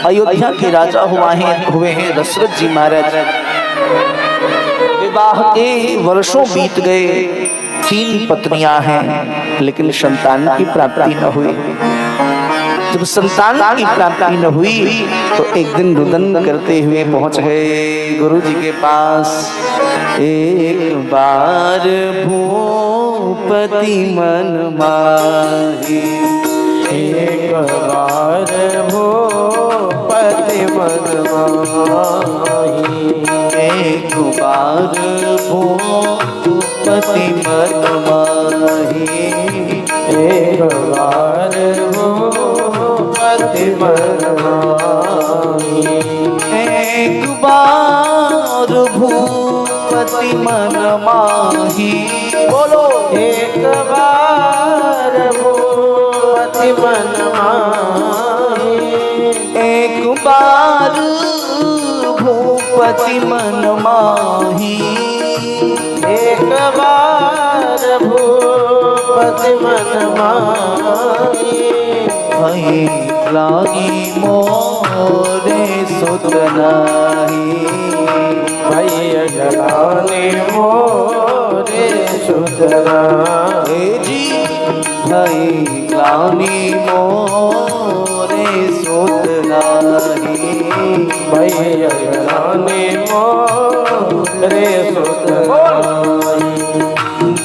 अयोध्या के राजा हुए हैं दशरथ जी महाराज। विवाह के वर्षों बीत गए, 3 पत्नियां हैं, लेकिन संतान की प्राप्ति न हुई। जब संतान की प्राप्ति न हुई तो एक दिन रुदन करते हुए पहुंच गए गुरु जी के पास। एक बार भूपति मन माही, एक बार भूपति मन माही, एक बार भूपति मन माही, एक बार भूपति मन माही, एक बार भूपति मन माही। बोलो एक बार भूपति मन माही, एक बार भूपति मन माही, एक बार भूपति मन माही। भई रानी मोरे सुत नाही, भैया जलाने मोरे सुतरा, जी भई रानी मोरे सुत नाही, भैया जलाने मोरे सुतरा,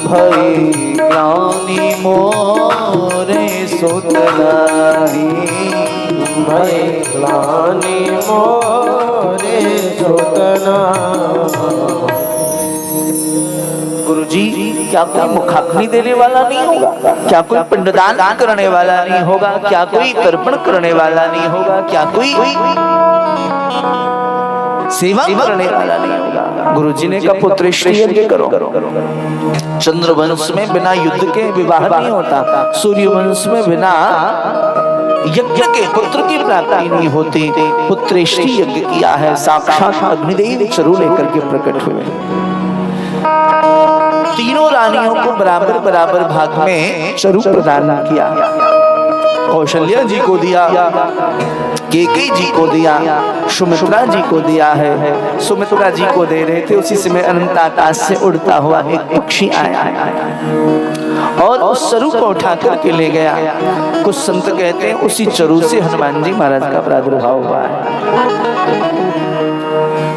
भई रानी मोरे सुत नाही, भैया जलाने मोरे सुतना। गुरुजी क्या कोई मुखाग्नि देने वाला नहीं होगा? क्या कोई पिंडदान करने वाला नहीं होगा? क्या कोई तर्पण करने वाला नहीं होगा? क्या कोई सेवा करने वाला नहीं होगा? गुरुजी ने कहा पुत्र श्री यज्ञ करो। चंद्रवंश में बिना युद्ध के विवाह नहीं होता, सूर्यवंश में बिना यज्ञ के पुत्र की प्राप्ति नहीं होती। पुत्र श्री यज्ञ किया है, साक्षात अग्निदेव चरु लेकर के प्रकट हुए। तीनों रानियों को बराबर बराबर भाग में चरु प्रदान किया। कौशल्या जी को दिया, केकई जी को दिया, सुमित्रा जी को दिया है। सुमित्रा जी को दे रहे थे, उसी समय अनंत आकाश से उड़ता हुआ एक पक्षी आया और उस चरु को उठा करके ले गया। कुछ संत कहते हैं उसी चरु से हनुमान जी महाराज का प्रादुर्भाव हुआ है।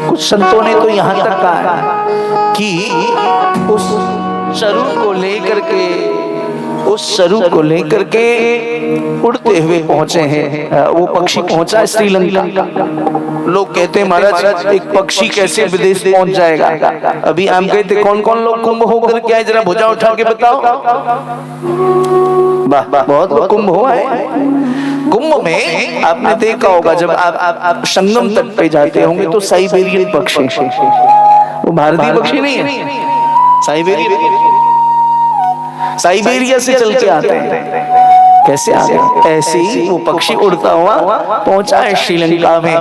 कुछ संतों ने तो यहाँ तक कहा कि उस चरु को लेकर के उड़ते हुए पहुंचे हैं। वो पक्षी पहुंचा श्रीलंका। लोग कहते हैं महाराज एक पक्षी कैसे विदेश पहुंच जाएगा? अभी हम कहते कौन कौन लोग कुंभ होकर के आए, जरा भुजा उठा के बताओ। वाह, बहुत लोग कुंभ हुआ है। कुंभ में आपने देखा होगा जब आप संगम तट पे जाते होंगे तो साइबेरियन पक्षी, वो भारतीय पक्षी नहीं है, साइबेरिया से चल के आते हैं। कैसे आते हैं? ऐसे ही वो पक्षी उड़ता हुआ पहुंचा है श्रीलंका में।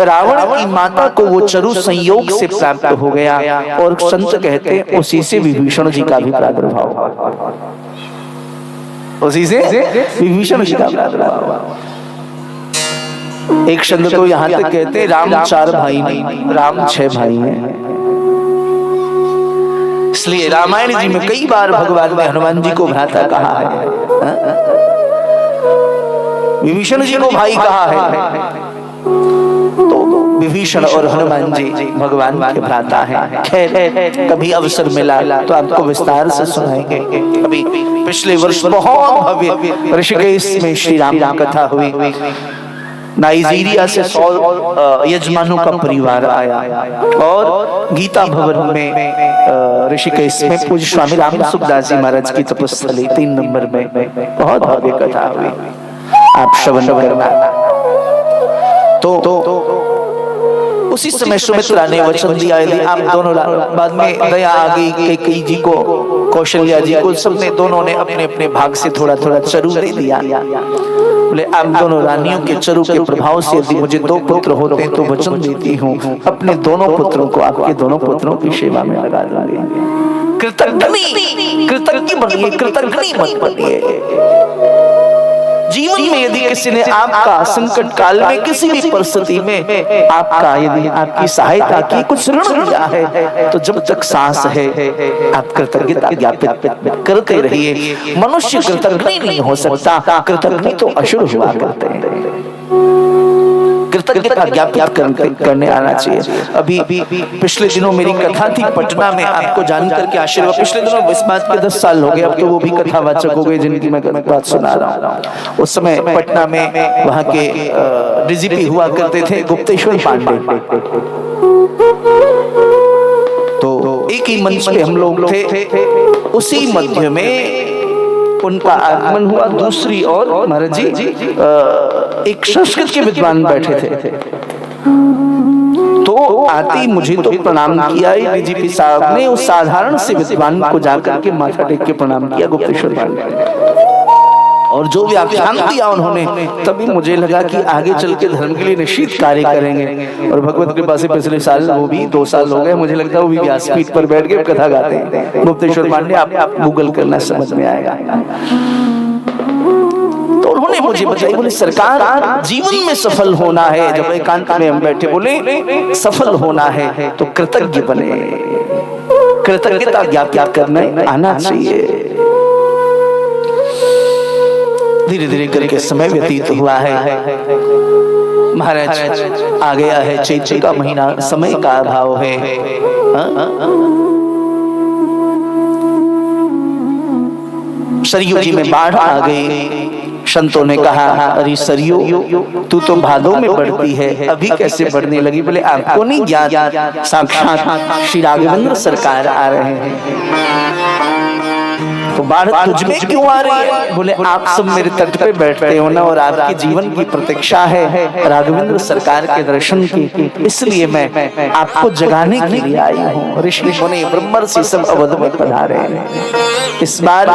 रावण की माता को वो चरु संयोग से प्राप्त हो गया और संत कहते हैं उसी से विभीषण जी का भी प्रादुर्भाव हुआ। उसी से विभीषण जी का प्रादुर्भाव। एक संत तो यहाँ तक कहते हैं राम 4 भाई नहीं, राम 6 भाई हैं। इसलिए रामायण जी में कई बार भगवान ने हनुमान जी को भ्राता कहा है, विभीषण जी को भाई कहा है। तो विभीषण और हनुमान जी भगवान के भ्राता हैं। खैर कभी अवसर मिला तो आपको विस्तार से सुनाएंगे। अभी पिछले वर्ष बहुत भव्य ऋषिकेश में श्री राम की कथा हुई। नाइजीरिया से 100 यजमानों का परिवार आया और गीता भवन में ऋषिकेश में पूज्य स्वामी राम सुखदास जी महाराज की तपस्थली 3 नंबर में बहुत भव्य कथा हुई। आप श्रवण करना। तो उसी समय सुमित्रा ने वचन दिया यदि आप दोनों, बाद में दया आ गई कैकेयी जी को, कौशल्या जी को, सबने दोनों ने अपने अपने भाग से थोड़ा थोड़ा चरु दे दिया। बोले आप दोनों रानियों के चरु के प्रभाव से यदि मुझे 2 पुत्र होते हैं तो वचन देती हूँ अपने दोनों पुत्रों को आपके दोनों पुत्रों की सेवा में लगा दूंगी। कृतज्ञ बनिए, कृतज्ञ मत बनिए। जीवन में यदि किसी ने आपका संकट काल में किसी भी परिस्थिति में आपका यदि आपकी सहायता की, कुछ ऋण दिया है, तो जब तक सांस है आप कृतज्ञता ज्ञापित करते रहिए। मनुष्य कृतज्ञ नहीं हो सकता, कृतज्ञ तो असुर हुआ करते हैं। कृतज्ञता ज्ञापित करने आना चाहिए। अभी पिछले दिनों मेरी कथा थी पटना में, आपको जानकर के आशीर्वाद। पिछले दिनों इस बात के 10 साल हो गए, अब तो वो भी कथावाचक हो गए जिनकी मैं बात सुना रहा हूँ। उस समय पटना में वहाँ के डीजीपी हुआ करते थे गुप्तेश्वर पांडे। तो एक ही मंच पे हम लोग थे, उसी मध्य में उनका आगमन हुआ। दूसरी ओर महाराज जी एक संस्कृत के विद्वान बैठे थे, तो आते मुझे तो प्रणाम किया डीजीपी साहब ने। उस साधारण से विद्वान को जाकर के माथा टेक के प्रणाम किया गुप्तेश्वर पांडे, और जो व्याख्यान दिया उन्होंने, तभी मुझे लगा कि आगे चल के धर्म के लिए निश्चित कार्य करेंगे। और भगवत कृपा से पिछले साल, वो भी 2 साल हो गए, मुझे लगता है वो भी व्यासपीठ पर बैठ के कथा गाते हैं गुप्तेश्वर पांडे। आप गूगल करना समझ में आएगा। तो उन्होंने मुझे बताई, बोले सरकार जीवन में सफल होना है, जब एकांत में हम बैठे, बोले सफल होना है तो कृतज्ञ बने, कृतज्ञता ज्ञापित करने आना चाहिए। धीरे धीरे करके समय व्यतीत हुआ है। महाराज आ गया है चैत्र का महीना, समय का अभाव है। सरयू जी में बाढ़ आ गई। संतों ने कहा, अरे सरयू तू तो भादों में बढ़ती है, अभी कैसे बढ़ने लगी? बोले आपको नहीं ज्ञात, साक्षात श्री राघवेंद्र सरकार आ रहे हैं। तो बाढ़ तुझ में क्यों आ रही है? बोले आप सब मेरे तट पे बैठते हो ना, और आपके जीवन की प्रतीक्षा है राघवेंद्र सरकार के दर्शन की, इसलिए मैं आपको जगाने के लिए आई हूँ। ऋषि मुनि ब्रह्मर्षि सब अवध में पधारे हैं। इस बार